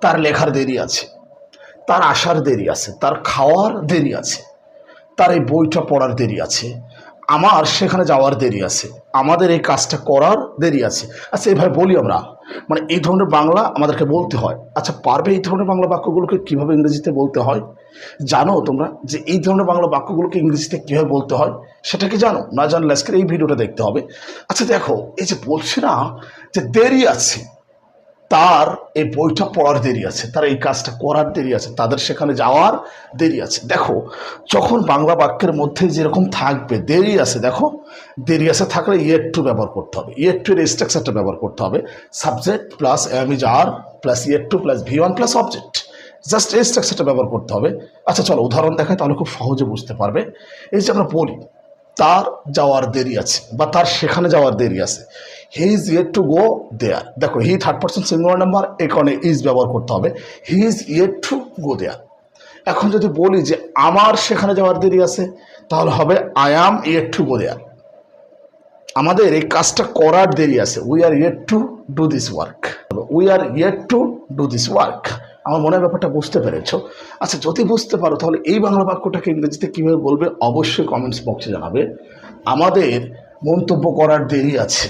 তার লেখার দেরি আছে, তার আসার দেরি আছে, তার খাওয়ার দেরি আছে, তার এই বইটা পড়ার দেরি আছে, আমার সেখানে যাওয়ার দেরি আছে, আমাদের এই কাজটা করার দেরি আছে। আচ্ছা এইভাবে বলি আমরা, মানে এই ধরনের বাংলা আমাদেরকে বলতে হয়। আচ্ছা পারবে এই ধরনের বাংলা বাক্যগুলোকে কীভাবে ইংরেজিতে বলতে হয়? জানো তোমরা যে এই ধরনের বাংলা বাক্যগুলোকে ইংরেজিতে কীভাবে বলতে হয়? সেটা কি জানো? না জানলে আজকের এই ভিডিওটা দেখতে হবে। আচ্ছা দেখো, এই যে বলছি না যে দেরি আছে, তার এই বইটা পড়ার দেরি আছে, তার এই কাজটা করার দেরি আছে, তাদের সেখানে যাওয়ার দেরি আছে। দেখো যখন বাংলা বাক্যের মধ্যে যেরকম থাকবে দেরি আছে, দেখো দেরি আছে থাকলে ইয়েট টু ব্যবহার করতে হবে, ইয়েট টু এর স্ট্রাকচারটা ব্যবহার করতে হবে, subject plus am is are plus yet to plus V one plus object, just এই স্ট্রাকচারটা ব্যবহার করতে হবে। আচ্ছা চলো উদাহরণ দেখায়, তাহলে খুব সহজে বুঝতে পারবে। এই যে আমরা বলি তার যাওয়ার দেরি আছে বা তার সেখানে যাওয়ার দেরি আছে, he is yet to go there. দেখো he third person singular number, এই কারণে ইজ ব্যবহার করতে হবে, he is yet to go there. এখন যদি বলি যে আমার সেখানে যাওয়ার দেরি আছে, তাহলে হবে I am yet to go there. আমাদের এই কাজটা করার দেরি আছে, we are yet to do this work, we are yet to do this work. আমার মনে হয় ব্যাপারটা বুঝতে পেরেছ। আচ্ছা যদি বুঝতে পারো তাহলে এই বাংলা বাক্যটাকে ইংরেজিতে কীভাবে বলবে অবশ্যই কমেন্টস বক্সে জানাবে। আমাদের মন্তব্য করার দেরি আছে,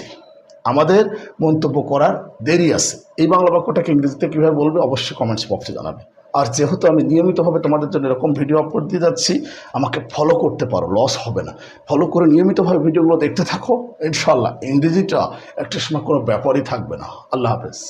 আমাদের মন্তব্য করার দেরি আছে, এই বাংলা বাক্যটাকে ইংরেজিতে কীভাবে বলবে অবশ্যই কমেন্টস বক্সে জানাবে। আর যেহেতু আমি নিয়মিতভাবে তোমাদের জন্য এরকম ভিডিও আপলোড দিয়ে যাচ্ছি, আমাকে ফলো করতে পারো, লস হবে না। ফলো করে নিয়মিতভাবে ভিডিওগুলো দেখতে থাকো, ইনশাল্লাহ ইংরেজিটা একটা সময় কোনো ব্যাপারই থাকবে না। আল্লাহ হাফেজ।